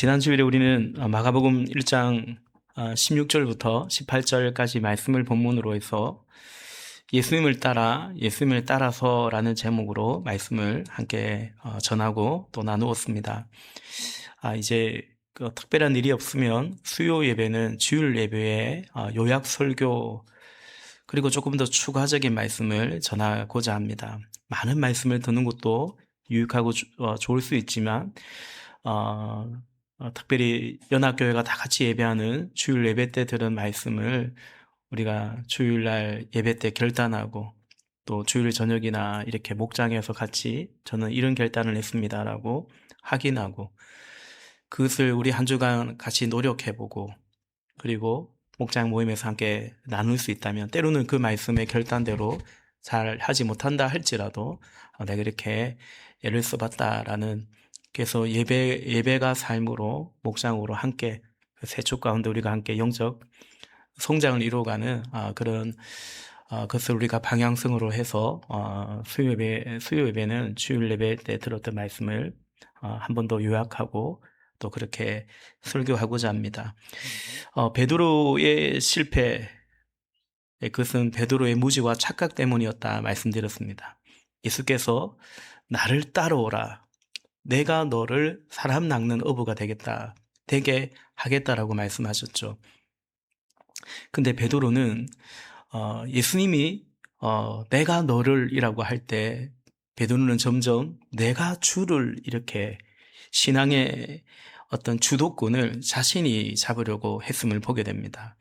지난 주일에 우리는 마가복음 1장 16절부터 18절까지 말씀을 본문으로 해서 예수님을 따라서라는 제목으로 말씀을 함께 전하고 또 나누었습니다. 이제 특별한 일이 없으면 수요 예배는 주일 예배에 요약 설교 그리고 조금 더 추가적인 말씀을 전하고자 합니다. 많은 말씀을 듣는 것도 유익하고 좋을 수 있지만 특별히 연합교회가 다 같이 예배하는 주일 예배 때 들은 말씀을 우리가 주일날 예배 때 결단하고 또 주일 저녁이나 이렇게 목장에서 같이 저는 이런 결단을 했습니다라고 확인하고 그것을 우리 한 주간 같이 노력해보고 그리고 목장 모임에서 함께 나눌 수 있다면 때로는 그 말씀의 결단대로 잘 하지 못한다 할지라도 내가 이렇게 애를 써봤다라는 그래서 예배가 삶으로 목장으로 함께 세 주 가운데 우리가 함께 영적 성장을 이루어가는 그런 그것을 우리가 방향성으로 해서 수요 예배는 주일 예배 때 들었던 말씀을 한 번 더 요약하고 또 그렇게 설교하고자 합니다. 베드로의 실패, 그것은 베드로의 무지와 착각 때문이었다 말씀드렸습니다. 예수께서 나를 따라오라. 내가 너를 사람 낚는 어부가 되게 하겠다라고 말씀하셨죠. 근데 베드로는 예수님이 내가 너를이라고 할 때 베드로는 점점 내가 주를 이렇게 신앙의 어떤 주도권을 자신이 잡으려고 했음을 보게 됩니다.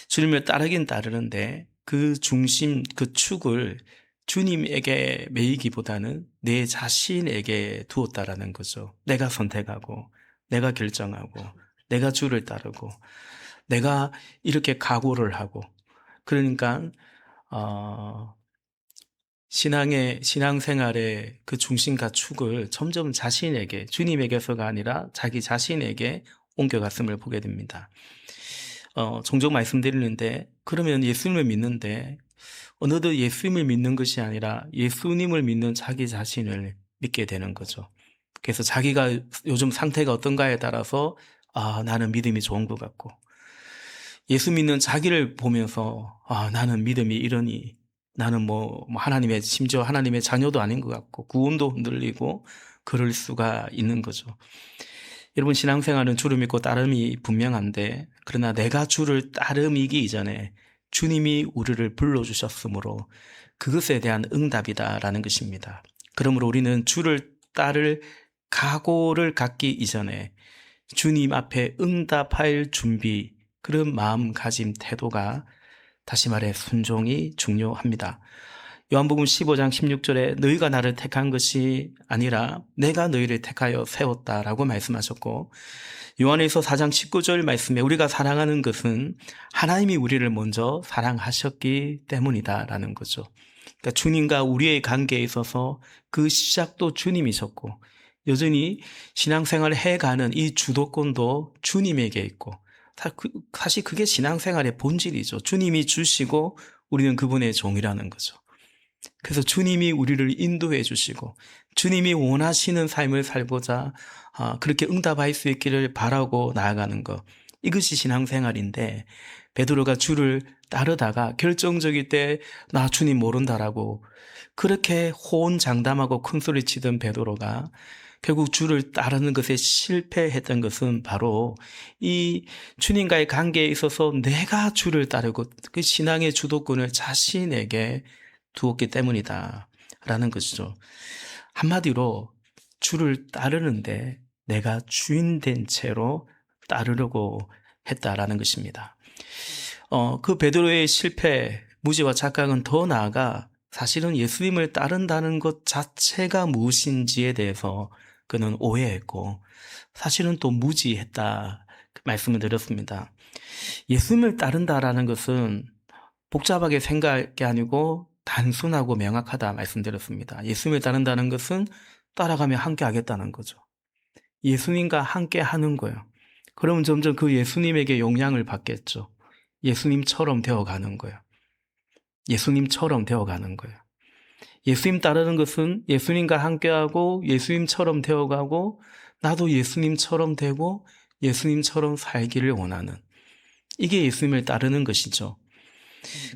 주님을 따르긴 따르는데 그 중심, 그 축을 주님에게 매이기보다는 내 자신에게 두었다라는 거죠. 내가 선택하고, 내가 결정하고, 내가 주를 따르고, 내가 이렇게 각오를 하고, 그러니까, 신앙생활의 그 중심과 축을 점점 자신에게, 주님에게서가 아니라 자기 자신에게 옮겨갔음을 보게 됩니다. 종종 말씀드리는데, 그러면 예수님을 믿는데, 어느덧 예수님을 믿는 것이 아니라 예수님을 믿는 자기 자신을 믿게 되는 거죠. 그래서 자기가 요즘 상태가 어떤가에 따라서 나는 믿음이 좋은 것 같고 예수 믿는 자기를 보면서 나는 믿음이 이러니 나는 심지어 하나님의 자녀도 아닌 것 같고 구원도 흔들리고 그럴 수가 있는 거죠. 여러분 신앙생활은 주를 믿고 따름이 분명한데 그러나 내가 주를 따름이기 이전에 주님이 우리를 불러주셨으므로 그것에 대한 응답이다라는 것입니다. 그러므로 우리는 주를 따를 각오를 갖기 이전에 주님 앞에 응답할 준비, 그런 마음가짐, 태도가 다시 말해 순종이 중요합니다. 요한복음 15장 16절에 너희가 나를 택한 것이 아니라 내가 너희를 택하여 세웠다라고 말씀하셨고 요한에서 4장 19절 말씀에 우리가 사랑하는 것은 하나님이 우리를 먼저 사랑하셨기 때문이다라는 거죠. 그러니까 주님과 우리의 관계에 있어서 그 시작도 주님이셨고 여전히 신앙생활을 해가는 이 주도권도 주님에게 있고 사실 그게 신앙생활의 본질이죠. 주님이 주시고 우리는 그분의 종이라는 거죠. 그래서 주님이 우리를 인도해 주시고 주님이 원하시는 삶을 살고자 그렇게 응답할 수 있기를 바라고 나아가는 것, 이것이 신앙생활인데 베드로가 주를 따르다가 결정적일 때 나 주님 모른다라고 그렇게 호언장담하고 큰소리치던 베드로가 결국 주를 따르는 것에 실패했던 것은 바로 이 주님과의 관계에 있어서 내가 주를 따르고 그 신앙의 주도권을 자신에게 두었기 때문이다 라는 것이죠. 한마디로 주를 따르는데 내가 주인 된 채로 따르려고 했다라는 것입니다. 그 베드로의 실패, 무지와 착각은 더 나아가 사실은 예수님을 따른다는 것 자체가 무엇인지에 대해서 그는 오해했고 사실은 또 무지했다 말씀을 드렸습니다. 예수님을 따른다라는 것은 복잡하게 생각이 아니고 단순하고 명확하다 말씀드렸습니다. 예수님을 따른다는 것은 따라가며 함께 하겠다는 거죠. 예수님과 함께 하는 거예요. 그러면 점점 그 예수님에게 영향을 받겠죠. 예수님처럼 되어가는 거예요. 예수님처럼 되어가는 거예요. 예수님 따르는 것은 예수님과 함께하고 예수님처럼 되어가고 나도 예수님처럼 되고 예수님처럼 살기를 원하는, 이게 예수님을 따르는 것이죠.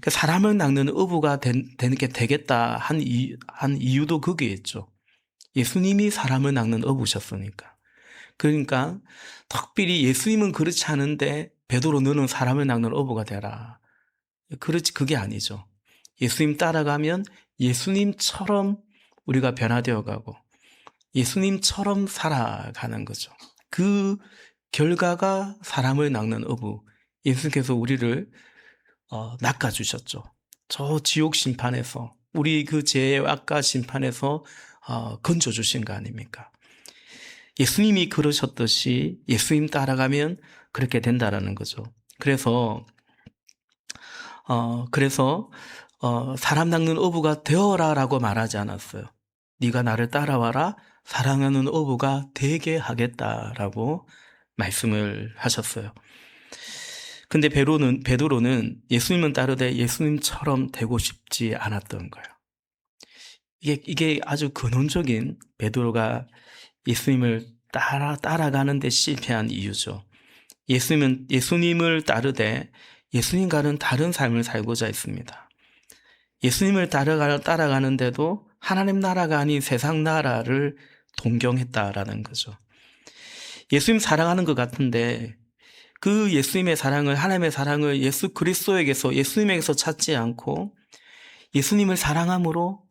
그 사람을 낚는 어부가 되는 게 되겠다 한 이유도 그게 있죠. 예수님이 사람을 낚는 어부셨으니까. 그러니까 특별히 예수님은 그렇지 않은데 베드로 너는 사람을 낚는 어부가 되라. 그렇지, 그게 아니죠. 예수님 따라가면 예수님처럼 우리가 변화되어 가고 예수님처럼 살아가는 거죠. 그 결과가 사람을 낚는 어부. 예수님께서 우리를 낚아주셨죠. 저 지옥 심판에서, 우리 그 죄악과 심판에서 건져주신 거 아닙니까? 예수님이 그러셨듯이 예수님 따라가면 그렇게 된다라는 거죠. 그래서 사람 낚는 어부가 되어라라고 말하지 않았어요. 네가 나를 따라와라, 사랑하는 어부가 되게 하겠다라고 말씀을 하셨어요. 근데 베드로는 예수님은 따르되 예수님처럼 되고 싶지 않았던 거예요. 이게 아주 근원적인 베드로가 예수님을 따라가는데 실패한 이유죠. 예수님을 따르되 예수님과는 다른 삶을 살고자 했습니다. 예수님을 따라가는데도 하나님 나라가 아닌 세상 나라를 동경했다라는 거죠. 예수님 사랑하는 것 같은데 그 예수님의 사랑을, 하나님의 사랑을 예수 그리스도에게서, 예수님에게서 찾지 않고 예수님을 사랑함으로,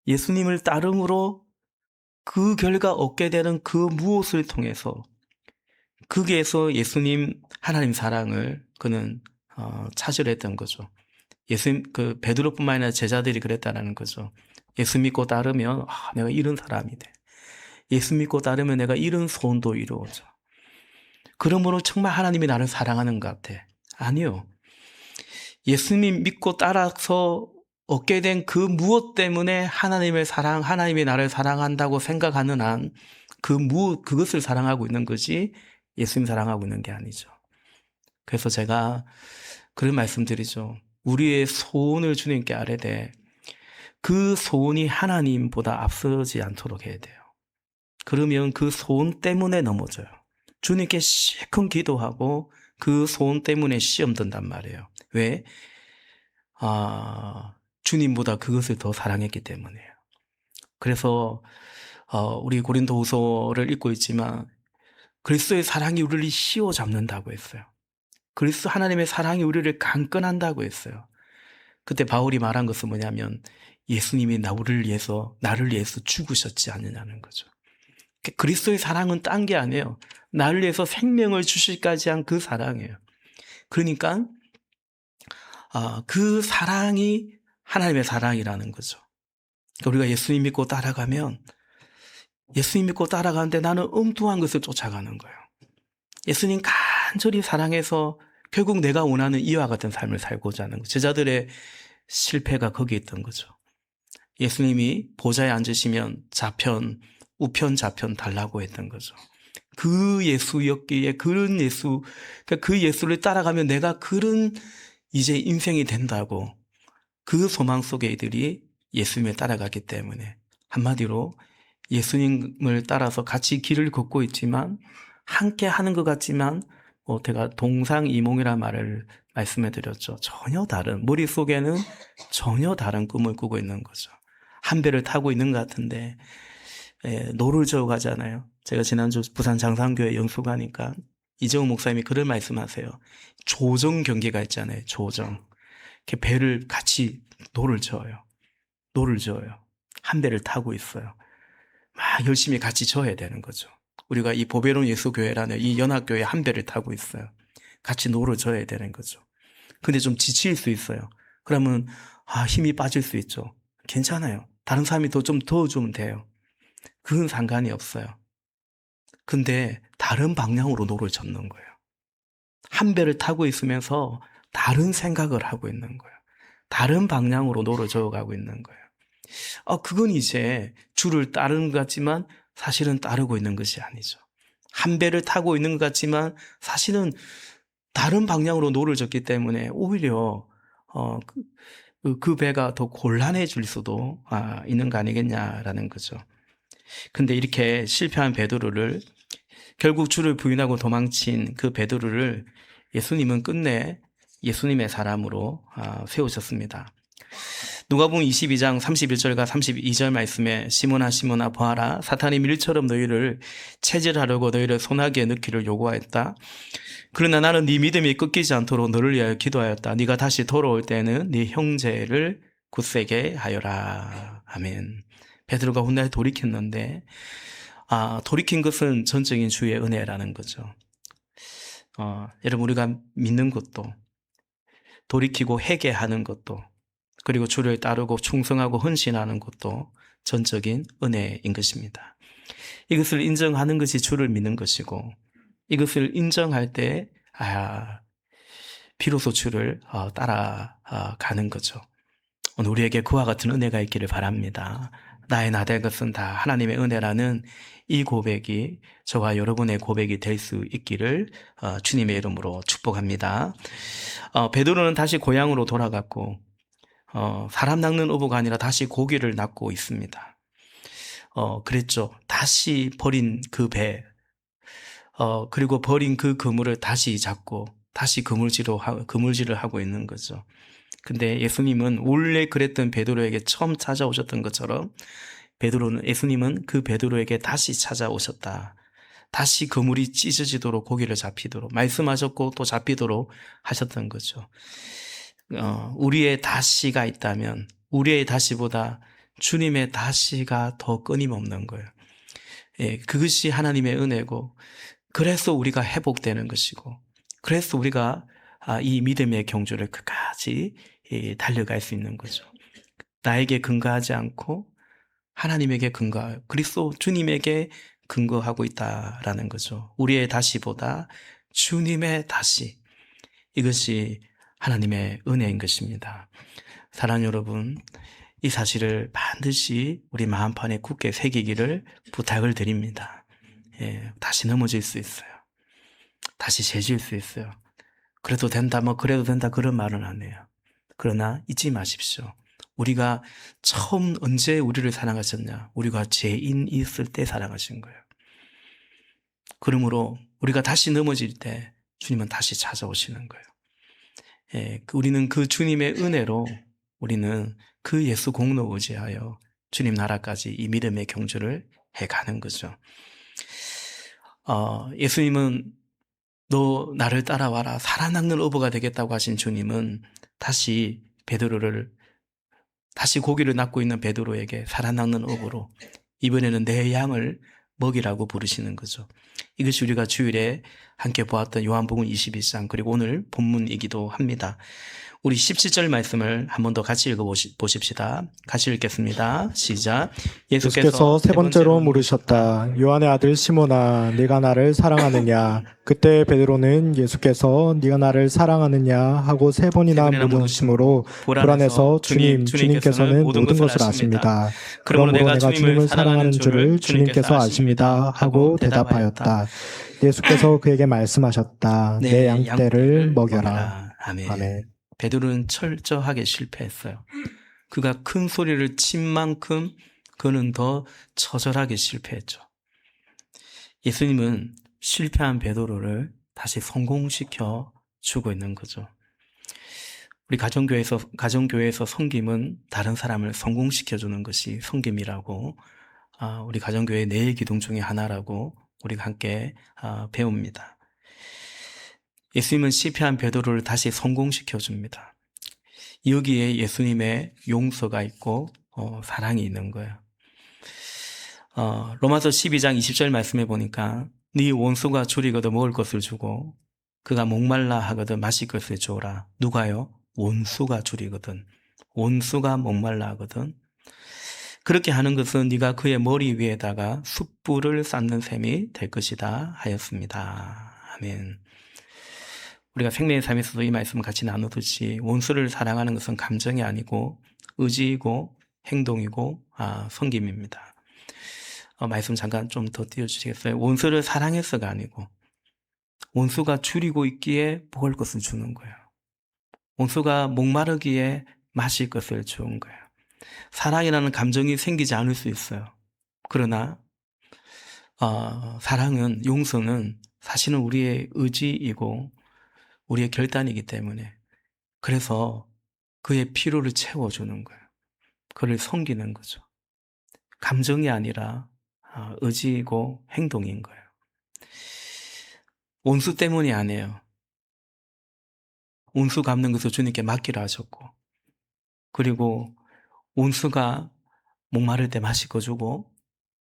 예수님을 따름으로 그 결과 얻게 되는 그 무엇을 통해서, 거기에서 예수님, 하나님 사랑을 그는 찾으려 했던 거죠. 그 베드로뿐만 아니라 제자들이 그랬다라는 거죠. 예수 믿고 따르면 내가 이런 사람이 돼. 예수 믿고 따르면 내가 이런 소원도 이루어져. 그러므로 정말 하나님이 나를 사랑하는 것 같아. 아니요. 예수님 믿고 따라서 얻게 된 그 무엇 때문에 하나님이 나를 사랑한다고 생각하는 한 그것을 사랑하고 있는 거지 예수님 사랑하고 있는 게 아니죠. 그래서 제가 그런 말씀드리죠. 우리의 소원을 주님께 아뢰되 그 소원이 하나님보다 앞서지 않도록 해야 돼요. 그러면 그 소원 때문에 넘어져요. 주님께 실컷 기도하고 그 소원 때문에 시험 든단 말이에요. 왜? 주님보다 그것을 더 사랑했기 때문이에요. 그래서 우리 고린도후서를 읽고 있지만 그리스도의 사랑이 우리를 씌워잡는다고 했어요. 하나님의 사랑이 우리를 강건한다고 했어요. 그때 바울이 말한 것은 뭐냐면 예수님이 나를 위해서 죽으셨지 않느냐는 거죠. 그리스도의 사랑은 딴 게 아니에요. 나를 위해서 생명을 주실까지 한 그 사랑이에요. 그러니까 그 사랑이 하나님의 사랑이라는 거죠. 그러니까 우리가 예수님 믿고 따라가는데 나는 엉뚱한 것을 쫓아가는 거예요. 예수님 간절히 사랑해서 결국 내가 원하는 이와 같은 삶을 살고자 하는 거예요. 제자들의 실패가 거기에 있던 거죠. 예수님이 보좌에 앉으시면 우편 좌편 달라고 했던 거죠. 그 예수였기에 그러니까 그 예수를 따라가면 내가 그런 이제 인생이 된다고, 그 소망 속에 이들이 예수님을 따라갔기 때문에 한마디로 예수님을 따라서 같이 길을 걷고 있지만 함께 하는 것 같지만 제가 동상이몽이라는 말을 말씀해 드렸죠. 머릿속에는 전혀 다른 꿈을 꾸고 있는 거죠. 한 배를 타고 있는 것 같은데 노를 저어 가잖아요. 제가 지난주 부산 장상교회 연수 가니까 이정우 목사님이 그런 말씀하세요. 조정 경계가 있잖아요. 조정. 이렇게 배를 같이 노를 저어요. 한 배를 타고 있어요. 막 열심히 같이 저어야 되는 거죠. 우리가 이 보배로운 예수교회라는 이 연합교회 한 배를 타고 있어요. 같이 노를 저어야 되는 거죠. 근데 좀 지칠 수 있어요. 그러면 힘이 빠질 수 있죠. 괜찮아요. 다른 사람이 좀 도와주면 돼요. 그건 상관이 없어요. 근데 다른 방향으로 노를 젓는 거예요. 한 배를 타고 있으면서 다른 생각을 하고 있는 거예요. 다른 방향으로 노를 저어가고 있는 거예요. 그건 이제 주를 따르는 것 같지만 사실은 따르고 있는 것이 아니죠. 한 배를 타고 있는 것 같지만 사실은 다른 방향으로 노를 젓기 때문에 오히려 그 배가 더 곤란해질 수도 있는 거 아니겠냐라는 거죠. 근데 이렇게 실패한 베드로를 결국 주를 부인하고 도망친 그 베드로를 예수님은 끝내 예수님의 사람으로 세우셨습니다. 누가복음 22장 31절과 32절 말씀에 시몬아 시몬아 보아라 사탄이 밀처럼 너희를 체질하려고 너희를 소나기에 넣기를 요구하였다. 그러나 나는 네 믿음이 끊기지 않도록 너를 위하여 기도하였다. 네가 다시 돌아올 때는 네 형제를 굳세게 하여라. 아멘. 베드로가 훗날 돌이켰는데 돌이킨 것은 전적인 주의 은혜라는 거죠. 여러분 우리가 믿는 것도 돌이키고 회개하는 것도 그리고 주를 따르고 충성하고 헌신하는 것도 전적인 은혜인 것입니다. 이것을 인정하는 것이 주를 믿는 것이고 이것을 인정할 때 비로소 주를 따라가는 거죠. 오늘 우리에게 그와 같은 은혜가 있기를 바랍니다. 나의 나될 것은 다 하나님의 은혜라는 이 고백이 저와 여러분의 고백이 될 수 있기를 주님의 이름으로 축복합니다. 베드로는 다시 고향으로 돌아갔고 사람 낚는 어부가 아니라 다시 고기를 낚고 있습니다. 그랬죠. 다시 버린 그 배, 그리고 버린 그 그물을 다시 잡고 다시 그물질을 하고 있는 거죠. 근데 예수님은 원래 그랬던 베드로에게 처음 찾아오셨던 것처럼 예수님은 그 베드로에게 다시 찾아오셨다. 다시 그물이 찢어지도록 고기를 잡히도록 말씀하셨고 또 잡히도록 하셨던 거죠. 우리의 다시가 있다면 우리의 다시보다 주님의 다시가 더 끊임없는 거예요. 그것이 하나님의 은혜고 그래서 우리가 회복되는 것이고 그래서 우리가 이 믿음의 경주를 끝까지 달려갈 수 있는 거죠. 나에게 근거하지 않고 하나님에게 근거하여 그리스도 주님에게 근거하고 있다라는 거죠. 우리의 다시보다 주님의 다시 이것이 하나님의 은혜인 것입니다. 사랑하는 여러분, 이 사실을 반드시 우리 마음판에 굳게 새기기를 부탁을 드립니다. 다시 넘어질 수 있어요. 다시 죄질 수 있어요. 그래도 된다, 그래도 된다 그런 말은 안 해요. 그러나 잊지 마십시오. 우리가 처음 언제 우리를 사랑하셨냐? 우리가 죄인이 있을 때 사랑하신 거예요. 그러므로 우리가 다시 넘어질 때 주님은 다시 찾아오시는 거예요. 우리는 그 주님의 은혜로 우리는 그 예수 공로 의지하여 주님 나라까지 이 믿음의 경주를 해가는 거죠. 예수님은 너 나를 따라와라 살아남는 어부가 되겠다고 하신 주님은 다시 고기를 낚고 있는 베드로에게 살아남는 어부로 이번에는 내 양을 먹이라고 부르시는 거죠. 이것이 우리가 주일에 함께 보았던 요한복음 21장 그리고 오늘 본문이기도 합니다. 우리 17절 말씀을 한 번 더 같이 읽어보십시다. 같이 읽겠습니다. 시작. 예수께서 세 번째로 물으셨다. 요한의 아들 시몬아, 네가 나를 사랑하느냐? 그때 베드로는 예수께서 네가 나를 사랑하느냐 하고 세 번이나 물으심으로 불안해서 주님께서는 모든 것을 아십니다. 그러므로 내가 주님을 사랑하는 줄을 주님께서 아십니다 하고 대답하였다. 예수께서 그에게 말씀하셨다. 내 양떼를 먹여라. 아멘. 베드로는 철저하게 실패했어요. 그가 큰 소리를 친 만큼 그는 더 처절하게 실패했죠. 예수님은 실패한 베드로를 다시 성공시켜 주고 있는 거죠. 우리 가정교회에서 섬김은 다른 사람을 성공시켜 주는 것이 섬김이라고 우리 가정교회 4 기둥 중에 하나라고 우리가 함께 배웁니다. 예수님은 실패한 베드로를 다시 성공시켜 줍니다. 여기에 예수님의 용서가 있고 사랑이 있는 거예요. 로마서 12장 20절 말씀해 보니까 네 원수가 줄이거든 먹을 것을 주고 그가 목말라 하거든 마실 것을 주어라. 누가요? 원수가 줄이거든 원수가 목말라 하거든 그렇게 하는 것은 네가 그의 머리 위에다가 숯불을 쌓는 셈이 될 것이다 하였습니다. 아멘. 우리가 생명의 삶에서도 이 말씀을 같이 나누듯이 원수를 사랑하는 것은 감정이 아니고 의지이고 행동이고 섬김입니다. 말씀 잠깐 좀 더 띄워주시겠어요? 원수를 사랑해서가 아니고 원수가 줄이고 있기에 먹을 것을 주는 거예요. 원수가 목마르기에 마실 것을 주는 거예요. 사랑이라는 감정이 생기지 않을 수 있어요. 그러나 사랑은, 용서는 사실은 우리의 의지이고 우리의 결단이기 때문에, 그래서 그의 필요를 채워주는 거예요. 그를 섬기는 거죠. 감정이 아니라 의지이고 행동인 거예요. 온수 때문이 아니에요. 온수 갚는 것을 주님께 맡기라 하셨고, 그리고 온수가 목마를 때 마실 거 주고,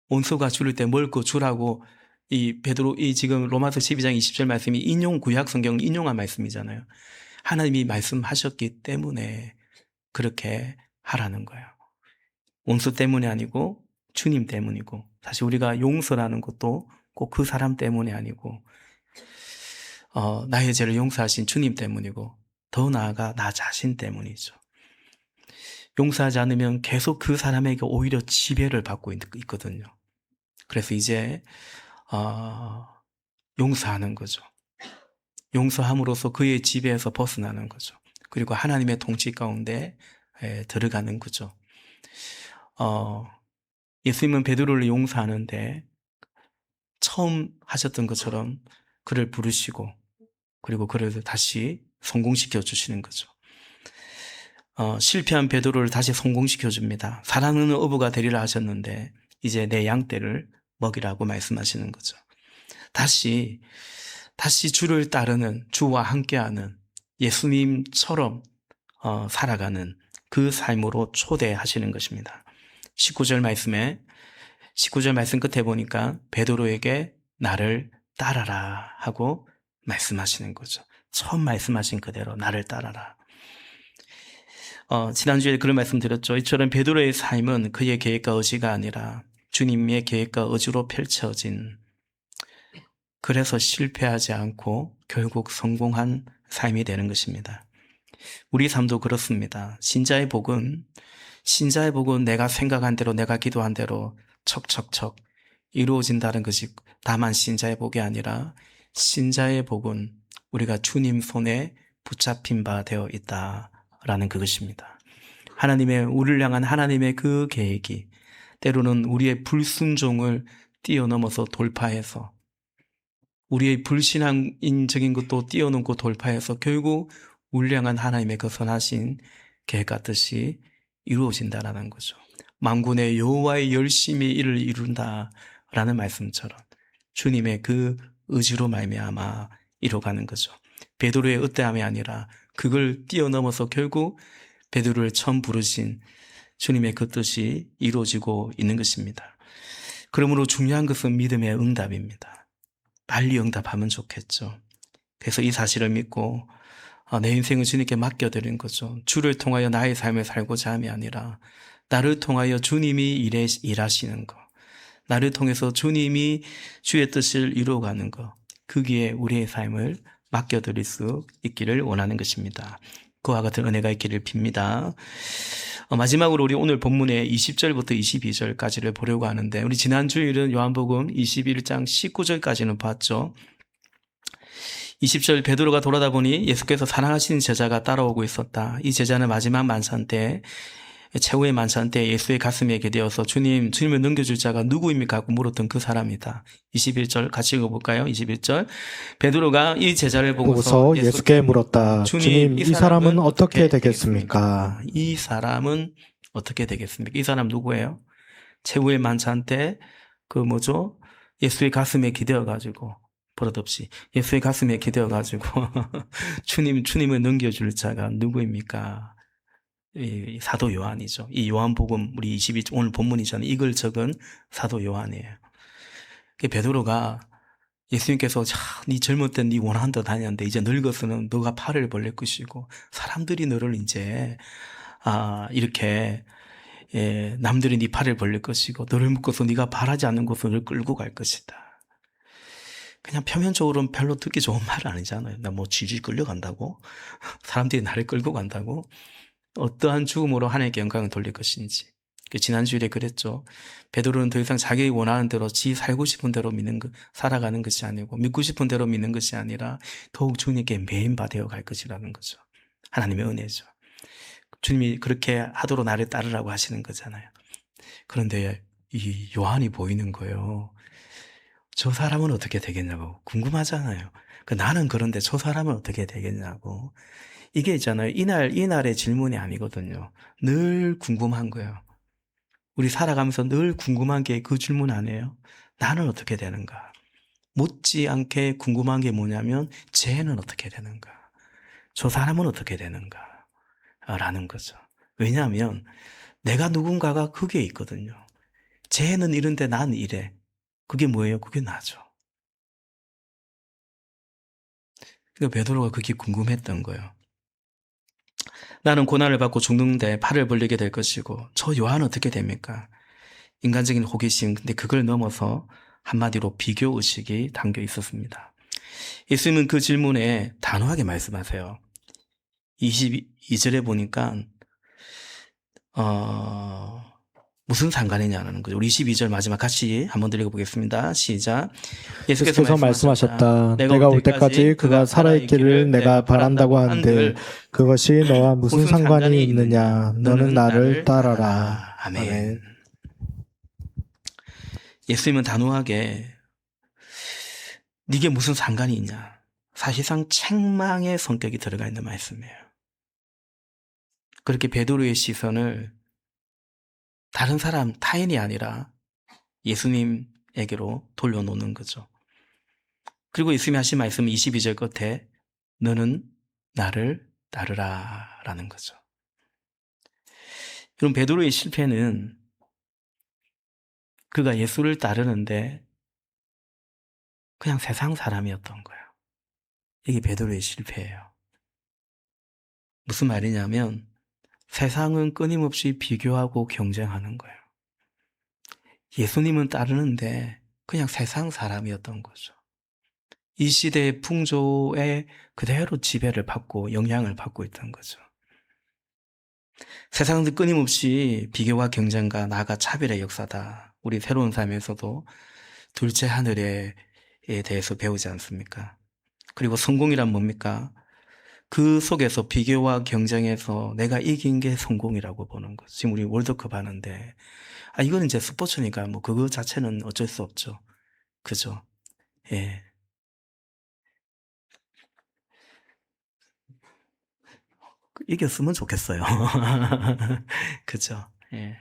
온수가 줄일 때 먹을 거 주라고, 이 베드로, 이 지금 로마서 12장 20절 말씀이 구약 성경 인용한 말씀이잖아요. 하나님이 말씀하셨기 때문에 그렇게 하라는 거예요. 온수 때문이 아니고 주님 때문이고, 사실 우리가 용서라는 것도 꼭 그 사람 때문이 아니고 나의 죄를 용서하신 주님 때문이고, 더 나아가 나 자신 때문이죠. 용서하지 않으면 계속 그 사람에게 오히려 지배를 받고 있거든요. 그래서 이제 용서하는 거죠. 용서함으로써 그의 지배에서 벗어나는 거죠. 그리고 하나님의 통치 가운데 들어가는 거죠. 예수님은 베드로를 용서하는데 처음 하셨던 것처럼 그를 부르시고, 그리고 그를 다시 성공시켜 주시는 거죠. 실패한 베드로를 다시 성공시켜 줍니다. 사랑하는 어부가 되리라 하셨는데 이제 내 양떼를 먹이라고 말씀하시는 거죠. 다시 주를 따르는, 주와 함께하는 예수님처럼 살아가는 그 삶으로 초대하시는 것입니다. 19절 말씀 끝에 보니까 베드로에게 나를 따라라 하고 말씀하시는 거죠. 처음 말씀하신 그대로 나를 따라라. 지난주에 그런 말씀 드렸죠. 이처럼 베드로의 삶은 그의 계획과 의지가 아니라 주님의 계획과 의지로 펼쳐진, 그래서 실패하지 않고 결국 성공한 삶이 되는 것입니다. 우리 삶도 그렇습니다. 신자의 복은 내가 생각한 대로, 내가 기도한 대로 척척척 이루어진다는 것이 다만 신자의 복이 아니라, 신자의 복은 우리가 주님 손에 붙잡힌 바 되어 있다라는 그것입니다. 우리를 향한 하나님의 그 계획이 때로는 우리의 불순종을 뛰어넘어서 돌파해서, 우리의 불신앙적인 것도 뛰어넘고 돌파해서 결국 우리를 향한 하나님의 그 선하신 계획 같듯이 이루어진다라는 거죠. 만군의 여호와의 열심히 이를 이룬다라는 말씀처럼 주님의 그 의지로 말미암아 이루어가는 거죠. 베드로의 의대함이 아니라 그걸 뛰어넘어서 결국 베드로를 처음 부르신 주님의 그 뜻이 이루어지고 있는 것입니다. 그러므로 중요한 것은 믿음의 응답입니다. 빨리 응답하면 좋겠죠. 그래서 이 사실을 믿고 내 인생을 주님께 맡겨드린 거죠. 주를 통하여 나의 삶을 살고자 함이 아니라 나를 통하여 주님이 일하시는 거, 나를 통해서 주님이 주의 뜻을 이루어가는 거, 거기에 우리의 삶을 맡겨드릴 수 있기를 원하는 것입니다. 그와 같은 은혜가 있기를 빕니다. 마지막으로 우리 오늘 본문의 20절부터 22절까지를 보려고 하는데, 우리 지난 주일은 요한복음 21장 19절까지는 봤죠. 20절, 베드로가 돌아다 보니 예수께서 사랑하시는 제자가 따라오고 있었다. 이 제자는 마지막 만찬 때, 최후의 만찬 때 예수의 가슴에 기대어서 주님을 넘겨줄 자가 누구입니까? 하고 물었던 그 사람이다. 21절 같이 읽어볼까요? 21절, 베드로가 이 제자를 보고서 예수께 물었다. 주님, 이 사람은 어떻게 되겠습니까? 이 사람은 어떻게 되겠습니까? 이 사람 누구예요? 최후의 만찬 때 예수의 가슴에 기대어가지고, 버릇없이 예수의 가슴에 기대어가지고 주님을 넘겨줄 자가 누구입니까? 이 사도 요한이죠. 이 요한복음 우리 22 오늘 본문이잖아요. 이걸 적은 사도 요한이에요. 베드로가 예수님께서 네 젊을 때 네 원하는 데 다녔는데 이제 늙어서는 너가 팔을 벌릴 것이고 사람들이 너를 이제 이렇게 남들이 네 팔을 벌릴 것이고 너를 묶어서 네가 바라지 않는 곳으로 너를 끌고 갈 것이다. 그냥 표면적으로는 별로 듣기 좋은 말은 아니잖아요. 나 쥐쥐 끌려간다고? 사람들이 나를 끌고 간다고? 어떠한 죽음으로 하나님께 영광을 돌릴 것인지. 지난주일에 그랬죠. 베드로는 더 이상 자기 원하는 대로 살고 싶은 대로 살아가는 것이 아니고 믿고 싶은 대로 믿는 것이 아니라 더욱 주님께 매인바 되어 갈 것이라는 거죠. 하나님의 은혜죠. 주님이 그렇게 하도록 나를 따르라고 하시는 거잖아요. 그런데 이 요한이 보이는 거예요. 저 사람은 어떻게 되겠냐고 궁금하잖아요. 나는 그런데 저 사람은 어떻게 되겠냐고. 이게 있잖아요. 이날의 질문이 아니거든요. 늘 궁금한 거예요. 우리 살아가면서 늘 궁금한 게 그 질문 아니에요? 나는 어떻게 되는가? 못지않게 궁금한 게 뭐냐면 쟤는 어떻게 되는가? 저 사람은 어떻게 되는가? 라는 거죠. 왜냐하면 내가 누군가가 그게 있거든요. 쟤는 이런데 난 이래. 그게 뭐예요? 그게 나죠. 그러니까 베드로가 그게 궁금했던 거예요. 나는 고난을 받고 죽는데 팔을 벌리게 될 것이고 저 요한은 어떻게 됩니까? 인간적인 호기심, 근데 그걸 넘어서 한마디로 비교의식이 담겨 있었습니다. 예수님은 그 질문에 단호하게 말씀하세요. 22절에 보니까 무슨 상관이냐는 거죠. 우리 22절 마지막 같이 한번 더 읽어보겠습니다. 시작. 예수께서 말씀하셨다. 내가 올 때까지 그가 살아있기를 내가 바란다고 한들 그것이 너와 무슨 상관이 있느냐. 너는 나를 따라라. 아멘. 예수님은 단호하게 네게 무슨 상관이 있냐. 사실상 책망의 성격이 들어가 있는 말씀이에요. 그렇게 베드로의 시선을 다른 사람, 타인이 아니라 예수님에게로 돌려놓는 거죠. 그리고 예수님이 하신 말씀 22절 끝에 너는 나를 따르라 라는 거죠. 여러분, 베드로의 실패는 그가 예수를 따르는데 그냥 세상 사람이었던 거예요. 이게 베드로의 실패예요. 무슨 말이냐면 세상은 끊임없이 비교하고 경쟁하는 거예요. 예수님은 따르는데 그냥 세상 사람이었던 거죠. 이 시대의 풍조에 그대로 지배를 받고 영향을 받고 있던 거죠. 세상은 끊임없이 비교와 경쟁과 나아가 차별의 역사다. 우리 새로운 삶에서도 둘째 하늘에 대해서 배우지 않습니까? 그리고 성공이란 뭡니까? 그 속에서 비교와 경쟁에서 내가 이긴 게 성공이라고 보는 거죠. 지금 우리 월드컵 하는데, 이거는 이제 스포츠니까 뭐 그거 자체는 어쩔 수 없죠. 그죠? 예. 이겼으면 좋겠어요. 그죠? 예.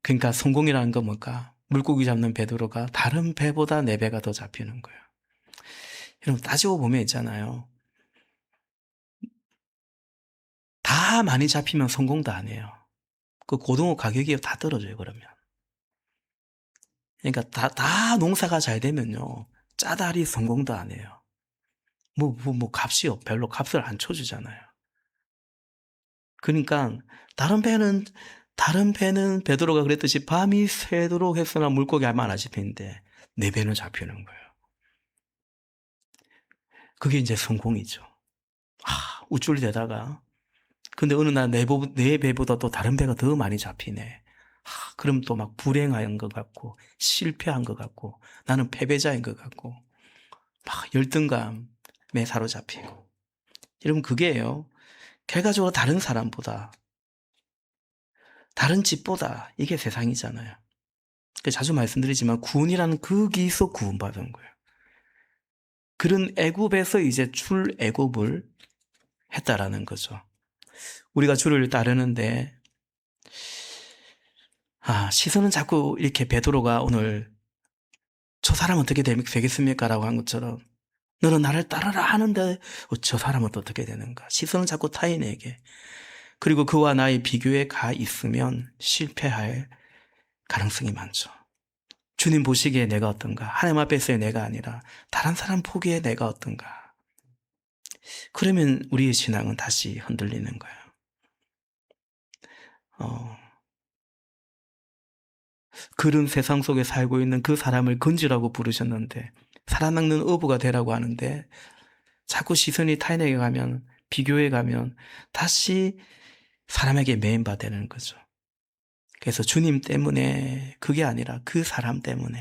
그러니까 성공이라는 건 뭘까? 물고기 잡는 베드로가 다른 배보다 4배가 더 잡히는 거예요. 여러분, 따지고 보면 있잖아요. 다 많이 잡히면 성공도 안 해요. 그 고등어 가격이 다 떨어져요, 그러면. 그러니까 다 농사가 잘 되면요. 짜다리 성공도 안 해요. 값이 별로 값을 안 쳐주잖아요. 그러니까 다른 배는 베드로가 그랬듯이 밤이 새도록 했으나 물고기 얼마 안 잡히는데 4배는 잡히는 거예요. 그게 이제 성공이죠. 우쭐대다가 근데 어느 날 내 배보다 또 다른 배가 더 많이 잡히네. 그럼 또 막 불행한 것 같고 실패한 것 같고 나는 패배자인 것 같고 막 열등감에 사로잡히고. 여러분, 그게요. 결과적으로 다른 사람보다 다른 집보다 이게 세상이잖아요. 자주 말씀드리지만 구원이라는 거기서 구원받은 거예요. 그런 애굽에서 이제 출애굽을 했다라는 거죠. 우리가 주를 따르는데 시선은 자꾸 이렇게 베드로가 오늘 저 사람 어떻게 되겠습니까? 라고 한 것처럼 너는 나를 따르라 하는데 저 사람은 어떻게 되는가? 시선은 자꾸 타인에게. 그리고 그와 나의 비교에 가 있으면 실패할 가능성이 많죠. 주님 보시기에 내가 어떤가? 하나님 앞에서의 내가 아니라 다른 사람 보기에 내가 어떤가? 그러면 우리의 신앙은 다시 흔들리는 거예요. 그런 세상 속에 살고 있는 그 사람을 건지라고 부르셨는데 살아남는 어부가 되라고 하는데 자꾸 시선이 타인에게 가면 비교해 가면 다시 사람에게 매인바 되는 거죠. 그래서 주님 때문에 그게 아니라 그 사람 때문에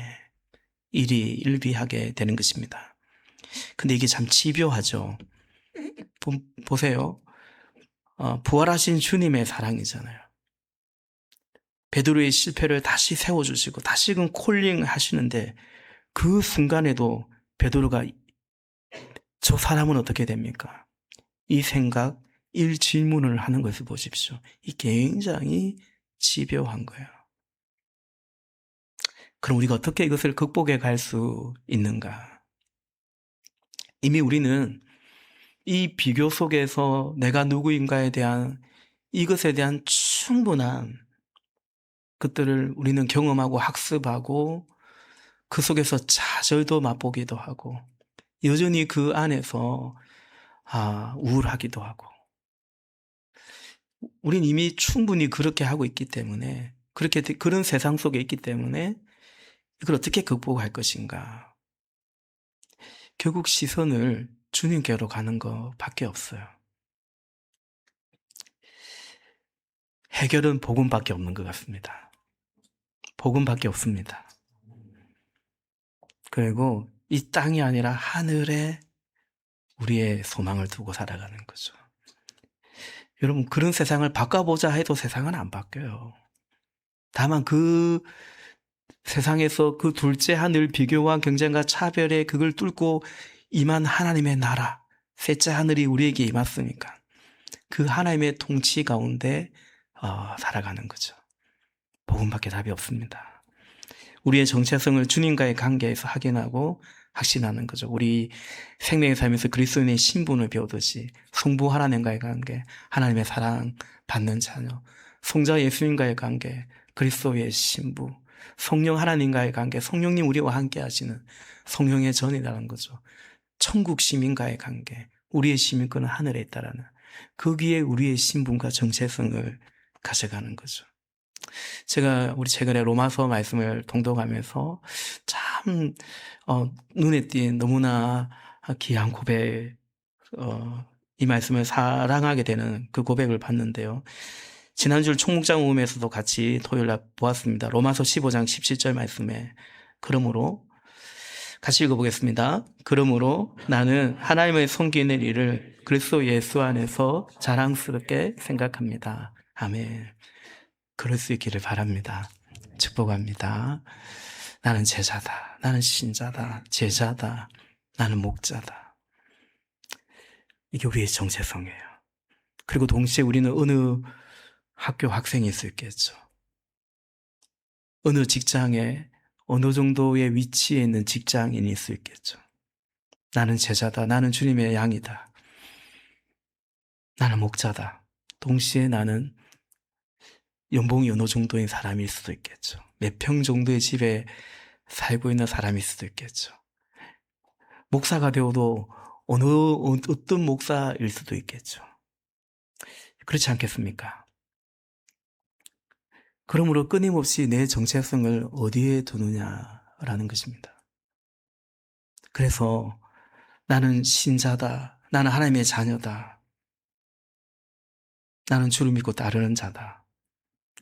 일이 일비하게 되는 것입니다. 근데 이게 참 집요하죠. 보세요. 부활하신 주님의 사랑이잖아요. 베드로의 실패를 다시 세워주시고 다시금 콜링 하시는데 그 순간에도 베드로가 저 사람은 어떻게 됩니까? 이 생각, 이 질문을 하는 것을 보십시오. 이 굉장히 집요한 거예요. 그럼 우리가 어떻게 이것을 극복해 갈 수 있는가? 이미 우리는 이 비교 속에서 내가 누구인가에 대한 이것에 대한 충분한 것들을 우리는 경험하고 학습하고 그 속에서 좌절도 맛보기도 하고 여전히 그 안에서 우울하기도 하고 우린 이미 충분히 그렇게 하고 있기 때문에 그런 세상 속에 있기 때문에 이걸 어떻게 극복할 것인가? 결국 시선을 주님께로 가는 것밖에 없어요. 해결은 복음밖에 없는 것 같습니다. 복음밖에 없습니다. 그리고 이 땅이 아니라 하늘에 우리의 소망을 두고 살아가는 거죠. 여러분, 그런 세상을 바꿔보자 해도 세상은 안 바뀌어요. 다만 그 세상에서 그 둘째 하늘 비교와 경쟁과 차별에 그걸 뚫고 임한 하나님의 나라, 셋째 하늘이 우리에게 임했으니까 그 하나님의 통치 가운데 살아가는 거죠. 복음밖에 답이 없습니다. 우리의 정체성을 주님과의 관계에서 확인하고 확신하는 거죠. 우리 생명의 삶에서 그리스도인의 신분을 배우듯이 성부 하나님과의 관계, 하나님의 사랑 받는 자녀, 성자 예수님과의 관계, 그리스도의 신부, 성령 하나님과의 관계, 성령님 우리와 함께 하시는 성령의 전이라는 거죠. 천국 시민과의 관계, 우리의 시민권은 하늘에 있다라는 거기에 우리의 신분과 정체성을 가져가는 거죠. 제가 우리 최근에 로마서 말씀을 통독하면서 참 눈에 띈 너무나 귀한 고백, 이 말씀을 사랑하게 되는 그 고백을 봤는데요. 지난주 총묵장 모임에서도 같이 토요일날 보았습니다. 로마서 15장 17절 말씀에 그러므로 같이 읽어보겠습니다. 그러므로 나는 하나님을 섬기는 일을 그리스도 예수 안에서 자랑스럽게 생각합니다. 아멘. 그럴 수 있기를 바랍니다. 축복합니다. 나는 제자다. 나는 신자다. 제자다. 나는 목자다. 이게 우리의 정체성이에요. 그리고 동시에 우리는 어느 학교 학생일 수 있겠죠. 어느 직장에 어느 정도의 위치에 있는 직장인일 수 있겠죠. 나는 제자다. 나는 주님의 양이다. 나는 목자다. 동시에 나는 연봉이 어느 정도인 사람일 수도 있겠죠. 몇 평 정도의 집에 살고 있는 사람일 수도 있겠죠. 목사가 되어도 어떤 목사일 수도 있겠죠. 그렇지 않겠습니까? 그러므로 끊임없이 내 정체성을 어디에 두느냐라는 것입니다. 그래서 나는 신자다. 나는 하나님의 자녀다. 나는 주를 믿고 따르는 자다.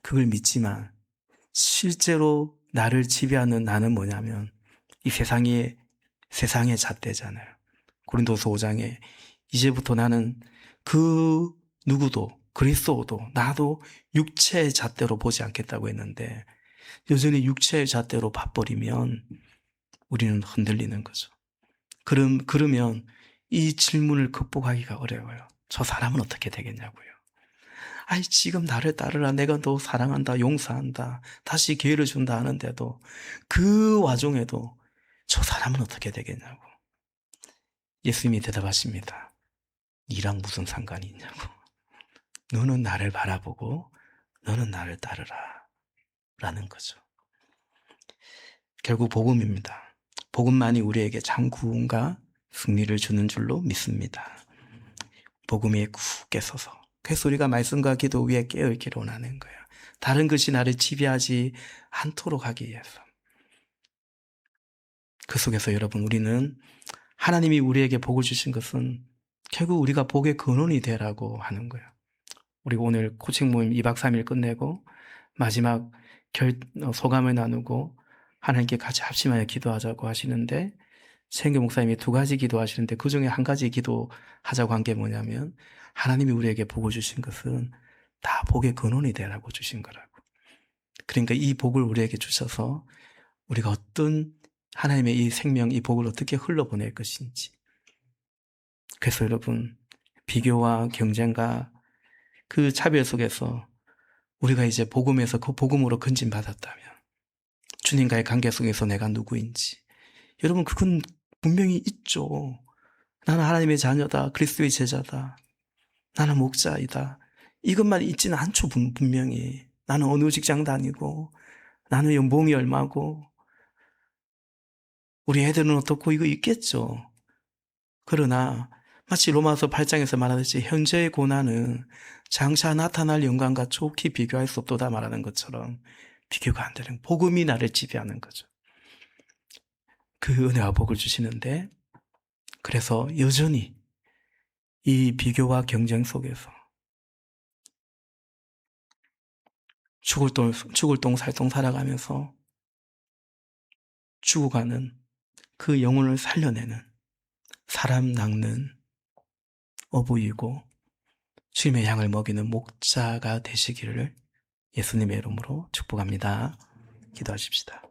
그걸 믿지만 실제로 나를 지배하는 나는 뭐냐면 이 세상의 잣대잖아요. 고린도서 5장에 이제부터 나는 그 누구도 그리스도도 나도 육체의 잣대로 보지 않겠다고 했는데 여전히 육체의 잣대로 봐버리면 우리는 흔들리는 거죠. 그러면 이 질문을 극복하기가 어려워요. 저 사람은 어떻게 되겠냐고요. 아이, 지금 나를 따르라. 내가 너 사랑한다. 용서한다. 다시 기회를 준다 하는데도 그 와중에도 저 사람은 어떻게 되겠냐고. 예수님이 대답하십니다. 니랑 무슨 상관이 있냐고. 너는 나를 바라보고 너는 나를 따르라. 라는 거죠. 결국 복음입니다. 복음만이 우리에게 참 구원과 승리를 주는 줄로 믿습니다. 복음에 굳게 서서 그래서 우리가 말씀과 기도 위에 깨어있기를 원하는 거예요. 다른 것이 나를 지배하지 않도록 하기 위해서. 그 속에서 여러분 우리는 하나님이 우리에게 복을 주신 것은 결국 우리가 복의 근원이 되라고 하는 거예요. 우리 오늘 코칭 모임 2박 3일 끝내고 마지막 소감을 나누고 하나님께 같이 합심하여 기도하자고 하시는데 최은교 목사님이 2가지 기도하시는데 그 중에 1가지 기도하자고 한 게 뭐냐면 하나님이 우리에게 복을 주신 것은 다 복의 근원이 되라고 주신 거라고. 그러니까 이 복을 우리에게 주셔서 우리가 어떤 하나님의 이 생명, 이 복을 어떻게 흘러보낼 것인지. 그래서 여러분, 비교와 경쟁과 그 차별 속에서 우리가 이제 복음에서 그 복음으로 건진받았다면, 주님과의 관계 속에서 내가 누구인지, 여러분 그건 분명히 있죠. 나는 하나님의 자녀다, 그리스도의 제자다, 나는 목자이다, 이것만 있지는 않죠. 분명히 나는 어느 직장 다니고, 나는 연봉이 얼마고, 우리 애들은 어떻고, 이거 있겠죠. 그러나 마치 로마서 8장에서 말하듯이 현재의 고난은 장차 나타날 영광과 좋게 비교할 수 없도다 말하는 것처럼 비교가 안 되는, 복음이 나를 지배하는 거죠. 그 은혜와 복을 주시는데, 그래서 여전히 이 비교와 경쟁 속에서 죽을 똥 살똥 살아가면서 죽어가는 그 영혼을 살려내는, 사람 낚는 어부이고 주님의 양을 먹이는 목자가 되시기를 예수님의 이름으로 축복합니다. 기도하십시다.